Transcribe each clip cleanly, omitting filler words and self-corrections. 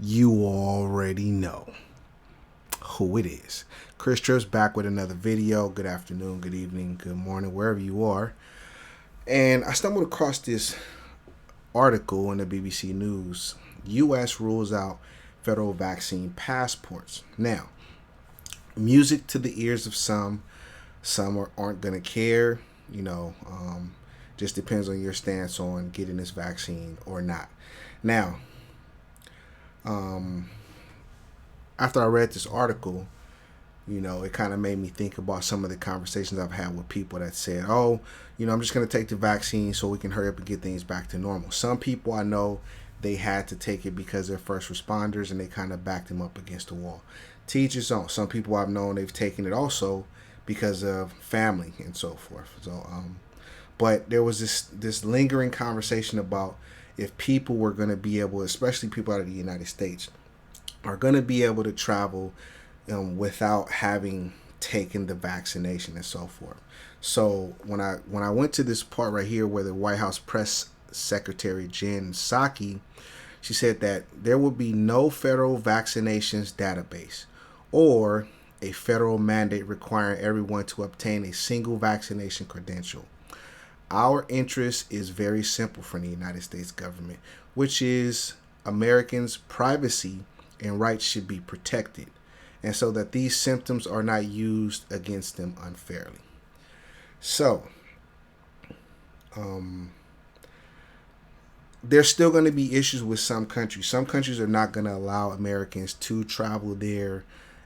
You already know who it is. Chris Trips back with another video. Good afternoon, good evening, good morning, wherever you are. And I stumbled across this article in the BBC News. U.S. rules out federal vaccine passports. Now, music to the ears of some. Some aren't going to care. You know, just depends on your stance on getting this vaccine or not. Now, um, after I read this article, it kind of made me think about some of the conversations I've had with people that said, oh, I'm just going to take the vaccine so we can hurry up and get things back to normal. Some people I know, they had to take it because they're first responders and they kind of backed them up against the wall. Teachers own. Some people I've known, they've taken it also because of family and so forth. But there was this lingering conversation about if people were going to be able, especially people out of the United States, are going to be able to travel without having taken the vaccination and so forth. So when I went to this part right here where the White House press secretary Jen Psaki, she said that there will be no federal vaccinations database or a federal mandate requiring everyone to obtain a single vaccination credential. Our interest is very simple from the United States government, which is Americans' privacy and rights should be protected, and so that these symptoms are not used against them unfairly. So, there's still going to be issues with some countries. Some countries are not going to allow Americans to travel there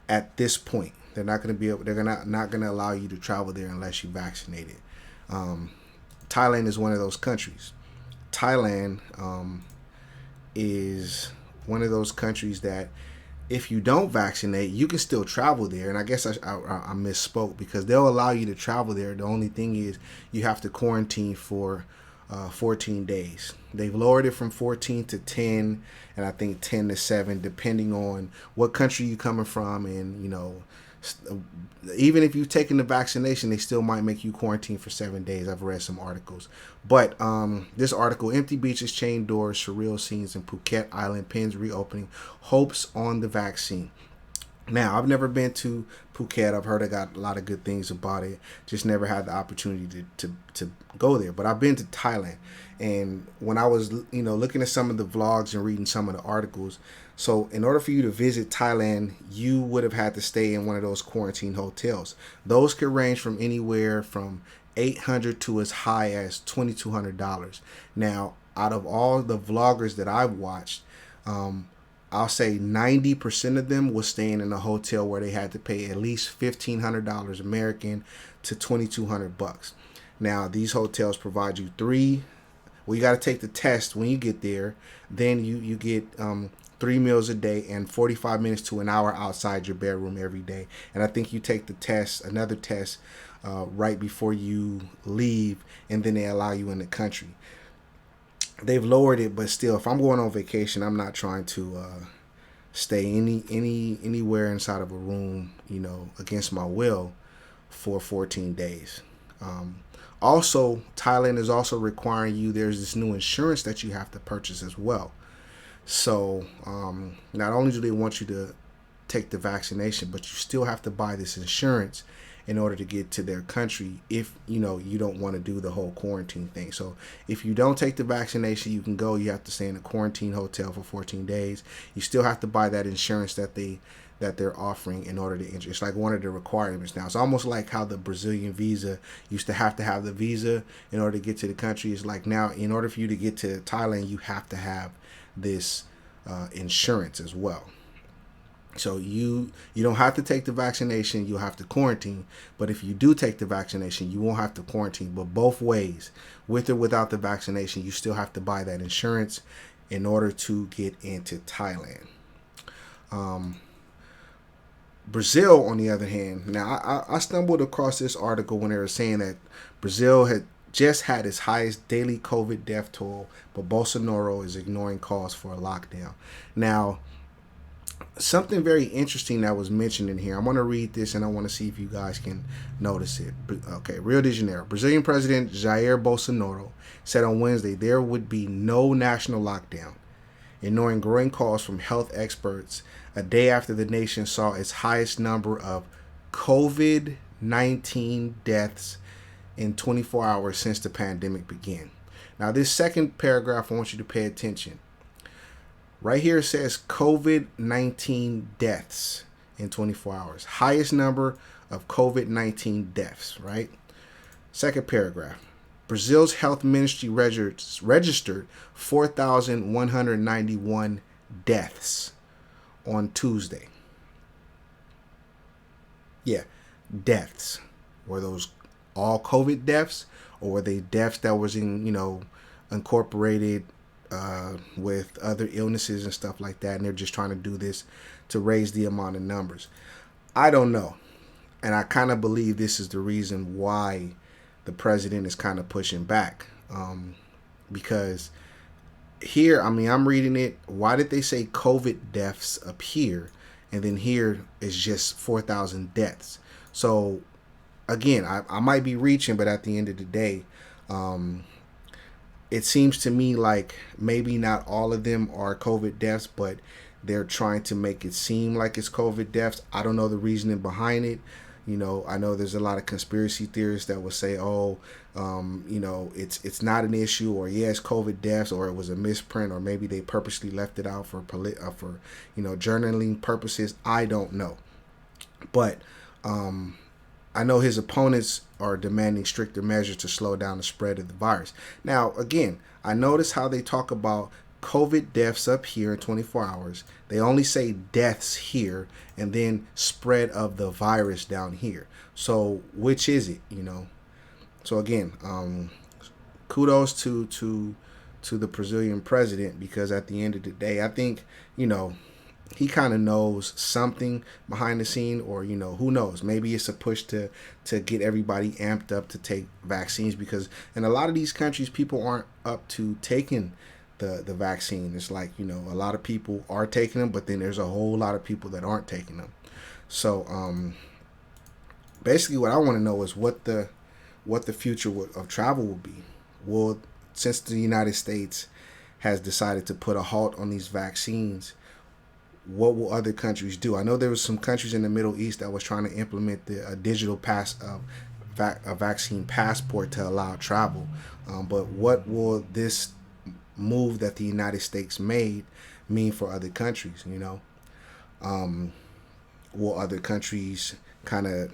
at this point. They're not going to be able. They're not going to allow you to travel there unless you're vaccinated. Thailand is one of those countries. Thailand is one of those countries that if you don't vaccinate, you can still travel there. And I guess I misspoke because they'll allow you to travel there. The only thing is you have to quarantine for 14 days. They've lowered it from 14 to 10, and I think 10 to 7, depending on what country you're coming from. And, even if you've taken the vaccination, they still might make you quarantine for 7 days. I've read some articles. But this article, empty beaches, chained doors, surreal scenes in Phuket Island, pins reopening, hopes on the vaccine. Now, I've never been to Phuket. I've heard I got a lot of good things about it. Just never had the opportunity to go there. But I've been to Thailand. And when I was, looking at some of the vlogs and reading some of the articles, so in order for you to visit Thailand, you would have had to stay in one of those quarantine hotels. Those could range from anywhere from $800 to as high as $2,200. Now, out of all the vloggers that I've watched, I'll say 90% of them was staying in a hotel where they had to pay at least $1,500 American to $2,200. Now, these hotels provide you you got to take the test when you get there. Then you get 3 meals a day and 45 minutes to an hour outside your bedroom every day. And I think you take the test, another test, right before you leave, and then they allow you in the country. They've lowered it, but still, if I'm going on vacation, I'm not trying to stay anywhere inside of a room, against my will for 14 days. Also, Thailand is also requiring you. There's this new insurance that you have to purchase as well. So not only do they want you to take the vaccination, but you still have to buy this insurance in order to get to their country if you don't want to do the whole quarantine thing. So if you don't take the vaccination, you can go. You have to stay in a quarantine hotel for 14 days. You still have to buy that insurance that they're offering in order to enter. It's like one of the requirements now. It's almost like how the Brazilian visa used to have the visa in order to get to the country. It's like now, in order for you to get to Thailand, you have to have this insurance as well. So you don't have to take the vaccination, you'll have to quarantine. But if you do take the vaccination, you won't have to quarantine. But both ways, with or without the vaccination, you still have to buy that insurance in order to get into Thailand. Brazil, on the other hand, now I stumbled across this article when they were saying that Brazil had just had its highest daily COVID death toll, but Bolsonaro is ignoring calls for a lockdown. Now, something very interesting that was mentioned in here. I'm going to read this and I want to see if you guys can notice it. Okay, Rio de Janeiro. Brazilian President Jair Bolsonaro said on Wednesday there would be no national lockdown. ignoring growing calls from health experts a day after the nation saw its highest number of COVID 19 deaths in 24 hours since the pandemic began. Now, this second paragraph, I want you to pay attention. Right here it says COVID 19 deaths in 24 hours. Highest number of COVID 19 deaths, right? Second paragraph. Brazil's health ministry registered 4,191 deaths on Tuesday. Yeah, deaths. Were those all COVID deaths, or were they deaths that was incorporated with other illnesses and stuff like that, and they're just trying to do this to raise the amount of numbers? I don't know. And I kind of believe this is the reason why the president is kind of pushing back. Because here, I'm reading it. Why did they say COVID deaths up here? And then here is just 4,000 deaths. So, again, I might be reaching, but at the end of the day, it seems to me like maybe not all of them are COVID deaths, but they're trying to make it seem like it's COVID deaths. I don't know the reasoning behind it. I know there's a lot of conspiracy theorists that will say, it's not an issue, or yes, COVID deaths, or it was a misprint, or maybe they purposely left it out for journaling purposes. I don't know, but I know his opponents are demanding stricter measures to slow down the spread of the virus. Now, again, I notice how they talk about COVID deaths up here in 24 hours. They only say deaths here, and then spread of the virus down here. So which is it, So again, kudos to the Brazilian president, because at the end of the day, I think, he kind of knows something behind the scene, or, who knows, maybe it's a push to get everybody amped up to take vaccines, because in a lot of these countries, people aren't up to taking the vaccine. It's like, a lot of people are taking them, but then there's a whole lot of people that aren't taking them. So basically what I want to know is what the future of travel will be. Well, since the United States has decided to put a halt on these vaccines, what will other countries do? I know there was some countries in the Middle East that was trying to implement a digital a vaccine passport to allow travel. But what will this move that the United States made mean for other countries? Will other countries kind of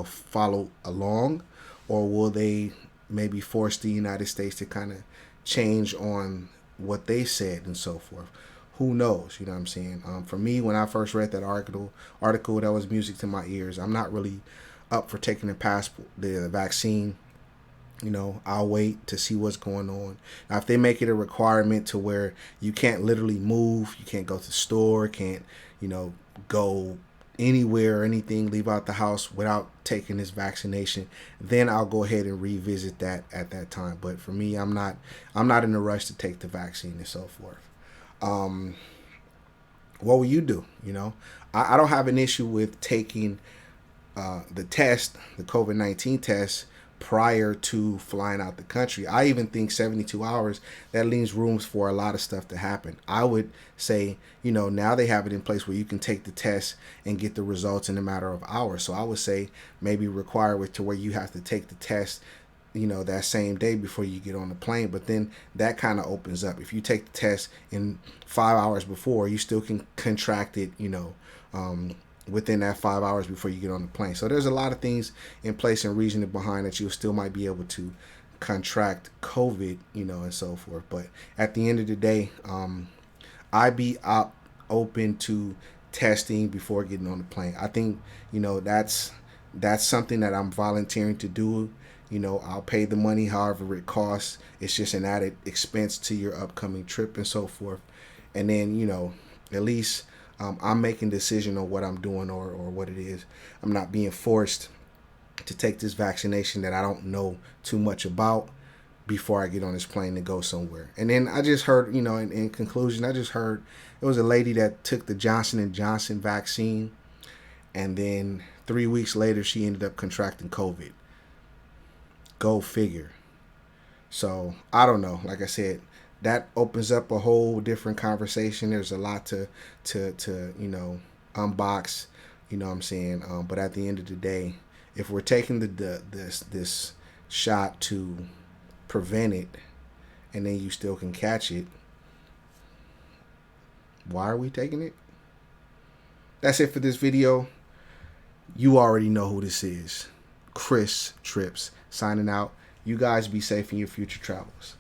follow along, or will they maybe force the United States to kind of change on what they said and so forth? Who knows? You know what I'm saying? For me, when I first read that article, that was music to my ears. I'm not really up for taking the vaccine. I'll wait to see what's going on. Now, if they make it a requirement to where you can't literally move, you can't go to the store, can't, go anywhere or anything, leave out the house without taking this vaccination, then I'll go ahead and revisit that at that time. But for me, I'm not in a rush to take the vaccine and so forth. What will you do? I don't have an issue with taking the COVID-19 test prior to flying out the country. I even think 72 hours, that leaves rooms for a lot of stuff to happen. I would say, now they have it in place where you can take the test and get the results in a matter of hours. So I would say maybe require it to where you have to take the test, that same day before you get on the plane. But then that kind of opens up. If you take the test in 5 hours before, you still can contract it, within that 5 hours before you get on the plane. So there's a lot of things in place and reasoning behind that you still might be able to contract COVID, and so forth. But at the end of the day, I'd be open to testing before getting on the plane. I think, that's something that I'm volunteering to do. I'll pay the money however it costs. It's just an added expense to your upcoming trip and so forth. And then, at least I'm making a decision on what I'm doing or what it is. I'm not being forced to take this vaccination that I don't know too much about before I get on this plane to go somewhere. And then I just heard, in conclusion, I just heard it was a lady that took the Johnson & Johnson vaccine, and then 3 weeks later she ended up contracting COVID. Go figure. So I don't know. Like I said, that opens up a whole different conversation. There's a lot to unbox. You know what I'm saying? But at the end of the day, if we're taking this shot to prevent it, and then you still can catch it, why are we taking it? That's it for this video. You already know who this is. Chris Trips signing out. You guys be safe in your future travels.